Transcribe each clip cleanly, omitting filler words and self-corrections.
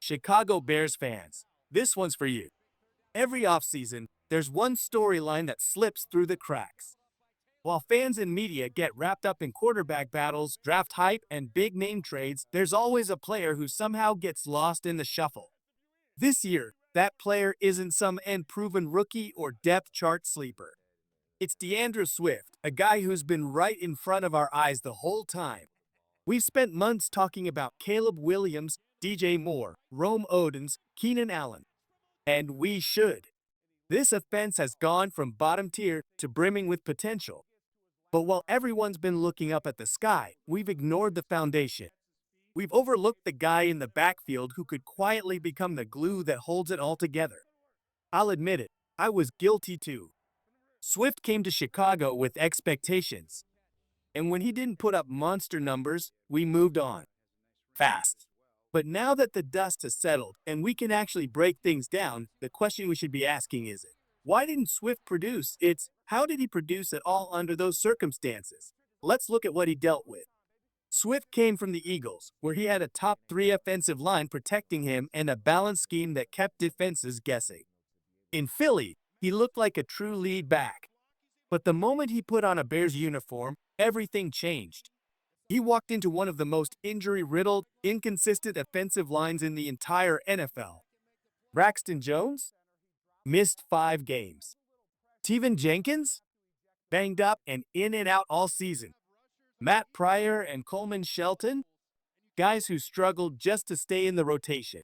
Chicago Bears fans, this one's for you. Every offseason, there's one storyline that slips through the cracks. While fans and media get wrapped up in quarterback battles, draft hype, and big name trades, there's always a player who somehow gets lost in the shuffle. This year, that player isn't some unproven rookie or depth chart sleeper. It's DeAndre Swift, a guy who's been right in front of our eyes the whole time. We've spent months talking about Caleb Williams, DJ Moore, Rome Odens, Keenan Allen. And we should. This offense has gone from bottom tier to brimming with potential. But while everyone's been looking up at the sky, we've ignored the foundation. We've overlooked the guy in the backfield who could quietly become the glue that holds it all together. I'll admit it, I was guilty too. Swift came to Chicago with expectations. And when he didn't put up monster numbers, we moved on. Fast. But now that the dust has settled and we can actually break things down, the question we should be asking isn't, why didn't Swift produce? It's, how did he produce at all under those circumstances? Let's look at what he dealt with. Swift came from the Eagles, where he had a top 3 offensive line protecting him and a balanced scheme that kept defenses guessing. In Philly, he looked like a true lead back. But the moment he put on a Bears uniform, everything changed. He walked into one of the most injury-riddled, inconsistent offensive lines in the entire NFL. Braxton Jones? Missed 5 games. Tevin Jenkins? Banged up and in and out all season. Matt Pryor and Coleman Shelton? Guys who struggled just to stay in the rotation.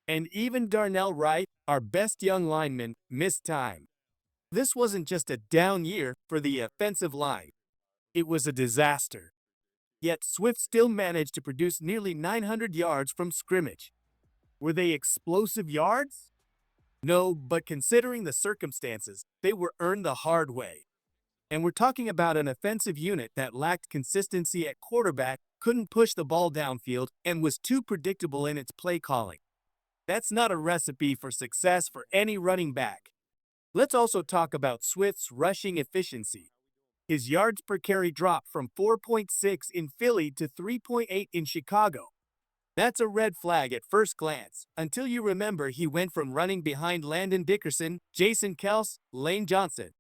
And even Darnell Wright, our best young lineman, missed time. This wasn't just a down year for the offensive line. It was a disaster. Yet Swift still managed to produce nearly 900 yards from scrimmage. Were they explosive yards? No, but considering the circumstances, they were earned the hard way. And we're talking about an offensive unit that lacked consistency at quarterback, couldn't push the ball downfield, and was too predictable in its play calling. That's not a recipe for success for any running back. Let's also talk about Swift's rushing efficiency. His yards per carry dropped from 4.6 in Philly to 3.8 in Chicago. That's a red flag at first glance, until you remember he went from running behind Landon Dickerson, Jason Kels, Lane Johnson,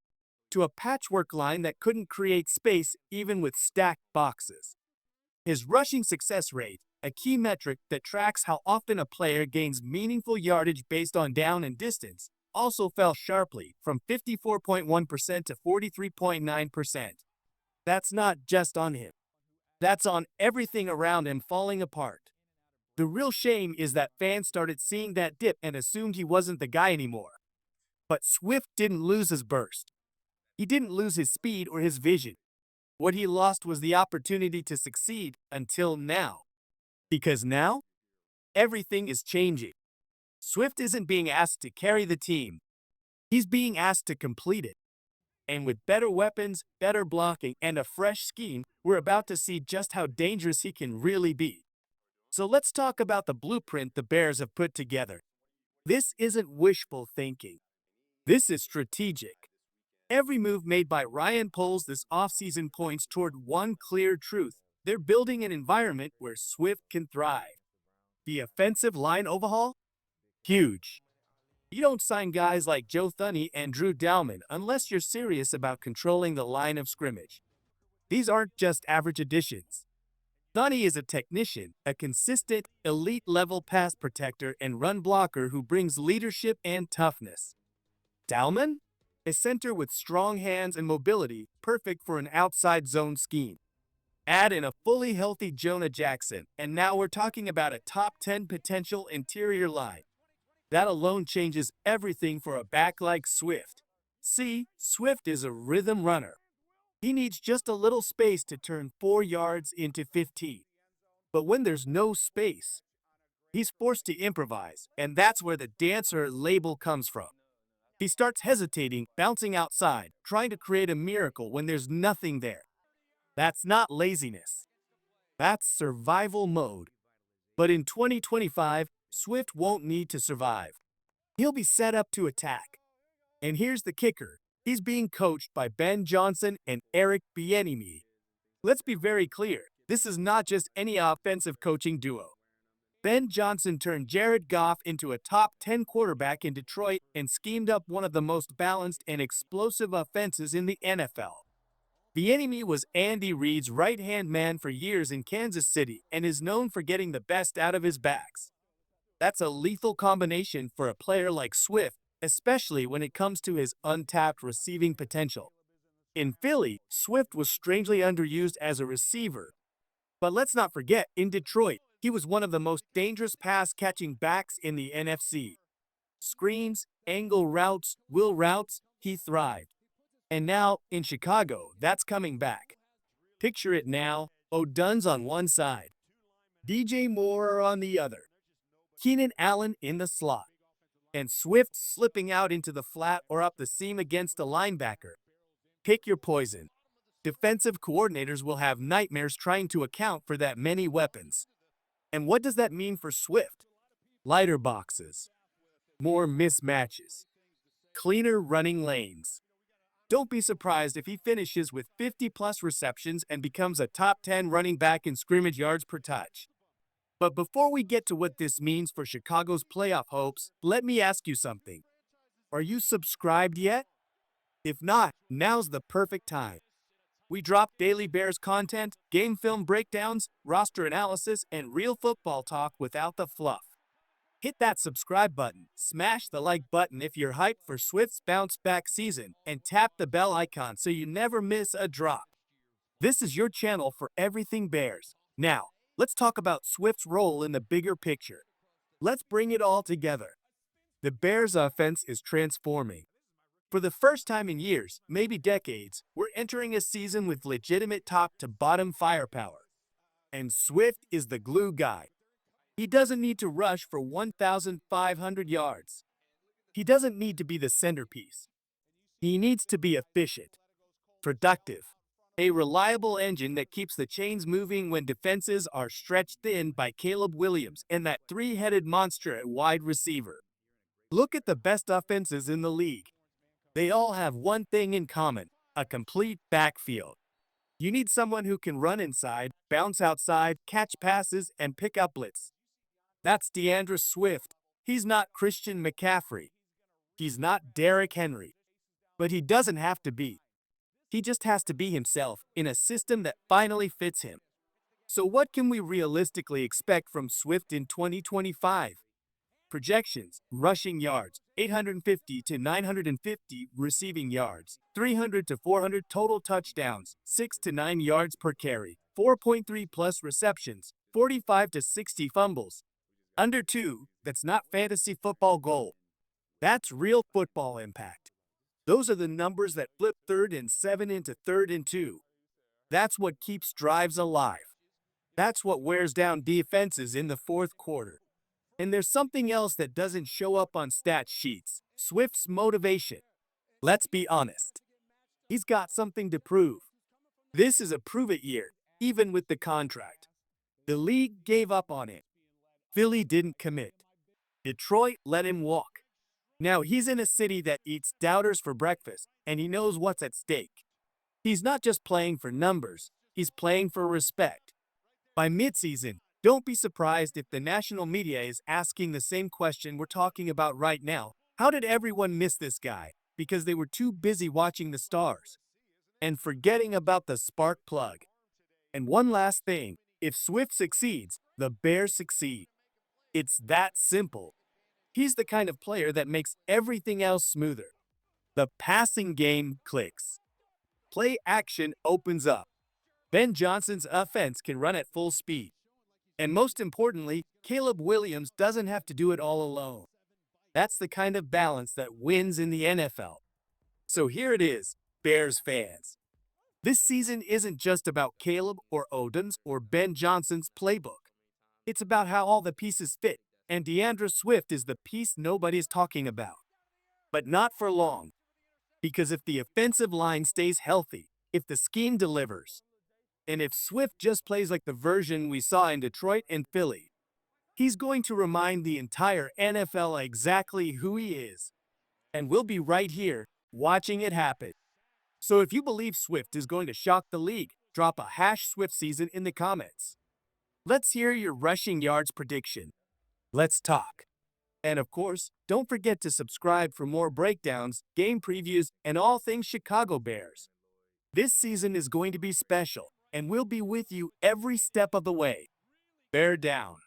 to a patchwork line that couldn't create space even with stacked boxes. His rushing success rate, a key metric that tracks how often a player gains meaningful yardage based on down and distance, also fell sharply from 54.1% to 43.9%. That's not just on him. That's on everything around him falling apart. The real shame is that fans started seeing that dip and assumed he wasn't the guy anymore. But Swift didn't lose his burst. He didn't lose his speed or his vision. What he lost was the opportunity to succeed until now. Because now, everything is changing. Swift isn't being asked to carry the team. He's being asked to complete it. And with better weapons, better blocking, and a fresh scheme, we're about to see just how dangerous he can really be. So let's talk about the blueprint the Bears have put together. This isn't wishful thinking. This is strategic. Every move made by Ryan Poles this offseason points toward one clear truth. They're building an environment where Swift can thrive. The offensive line overhaul? Huge. You don't sign guys like Joe Thuney and Drew Dalman unless you're serious about controlling the line of scrimmage. These aren't just average additions. Thuney is a technician, a consistent, elite-level pass protector and run blocker who brings leadership and toughness. Dalman? A center with strong hands and mobility, perfect for an outside zone scheme. Add in a fully healthy Jonah Jackson, and now we're talking about a top 10 potential interior line. That alone changes everything for a back like Swift. See, Swift is a rhythm runner. He needs just a little space to turn 4 yards into 15. But when there's no space, he's forced to improvise, and that's where the dancer label comes from. He starts hesitating, bouncing outside, trying to create a miracle when there's nothing there. That's not laziness. That's survival mode. But in 2025, Swift won't need to survive. He'll be set up to attack. And here's the kicker. He's being coached by Ben Johnson and Eric Bieniemy. Let's be very clear. This is not just any offensive coaching duo. Ben Johnson turned Jared Goff into a top 10 quarterback in Detroit and schemed up one of the most balanced and explosive offenses in the NFL. The enemy was Andy Reid's right-hand man for years in Kansas City and is known for getting the best out of his backs. That's a lethal combination for a player like Swift, especially when it comes to his untapped receiving potential. In Philly, Swift was strangely underused as a receiver. But let's not forget, in Detroit, he was one of the most dangerous pass-catching backs in the NFC. Screens, angle routes, wheel routes, he thrived. And now, in Chicago, that's coming back. Picture it now, O'Dunn's on one side, DJ Moore on the other, Keenan Allen in the slot, and Swift slipping out into the flat or up the seam against a linebacker. Pick your poison. Defensive coordinators will have nightmares trying to account for that many weapons. And what does that mean for Swift? Lighter boxes, more mismatches, cleaner running lanes. Don't be surprised if he finishes with 50-plus receptions and becomes a top 10 running back in scrimmage yards per touch. But before we get to what this means for Chicago's playoff hopes, let me ask you something. Are you subscribed yet? If not, now's the perfect time. We drop daily Bears content, game film breakdowns, roster analysis, and real football talk without the fluff. Hit that subscribe button, smash the like button if you're hyped for Swift's bounce-back season, and tap the bell icon so you never miss a drop. This is your channel for everything Bears. Now, let's talk about Swift's role in the bigger picture. Let's bring it all together. The Bears' offense is transforming. For the first time in years, maybe decades, we're entering a season with legitimate top-to-bottom firepower. And Swift is the glue guy. He doesn't need to rush for 1,500 yards. He doesn't need to be the centerpiece. He needs to be efficient, productive, a reliable engine that keeps the chains moving when defenses are stretched thin by Caleb Williams and that three-headed monster at wide receiver. Look at the best offenses in the league. They all have one thing in common: a complete backfield. You need someone who can run inside, bounce outside, catch passes, and pick up blitz. That's DeAndre Swift. He's not Christian McCaffrey. He's not Derrick Henry. But he doesn't have to be. He just has to be himself in a system that finally fits him. So what can we realistically expect from Swift in 2025? Projections: rushing yards, 850 to 950 receiving yards, 300 to 400 total touchdowns, 6 to 9 yards per carry, 4.3 plus receptions, 45 to 60 fumbles. Under 2, that's not fantasy football goal. That's real football impact. Those are the numbers that flip 3rd and 7 into 3rd and 2. That's what keeps drives alive. That's what wears down defenses in the fourth quarter. And there's something else that doesn't show up on stat sheets: Swift's motivation. Let's be honest. He's got something to prove. This is a prove-it year, even with the contract. The league gave up on him. Philly didn't commit. Detroit let him walk. Now he's in a city that eats doubters for breakfast, and he knows what's at stake. He's not just playing for numbers, he's playing for respect. By midseason, don't be surprised if the national media is asking the same question we're talking about right now. How did everyone miss this guy? Because they were too busy watching the stars and forgetting about the spark plug. And one last thing, if Swift succeeds, the Bears succeed. It's that simple. He's the kind of player that makes everything else smoother. The passing game clicks. Play action opens up. Ben Johnson's offense can run at full speed. And most importantly, Caleb Williams doesn't have to do it all alone. That's the kind of balance that wins in the NFL. So here it is, Bears fans. This season isn't just about Caleb or O'Dunn's or Ben Johnson's playbook. It's about how all the pieces fit, and DeAndre Swift is the piece nobody's talking about. But not for long. Because if the offensive line stays healthy, if the scheme delivers, and if Swift just plays like the version we saw in Detroit and Philly, he's going to remind the entire NFL exactly who he is. And we'll be right here, watching it happen. So if you believe Swift is going to shock the league, drop a #Swift season in the comments. Let's hear your rushing yards prediction. Let's talk. And of course, don't forget to subscribe for more breakdowns, game previews, and all things Chicago Bears. This season is going to be special, and we'll be with you every step of the way. Bear down.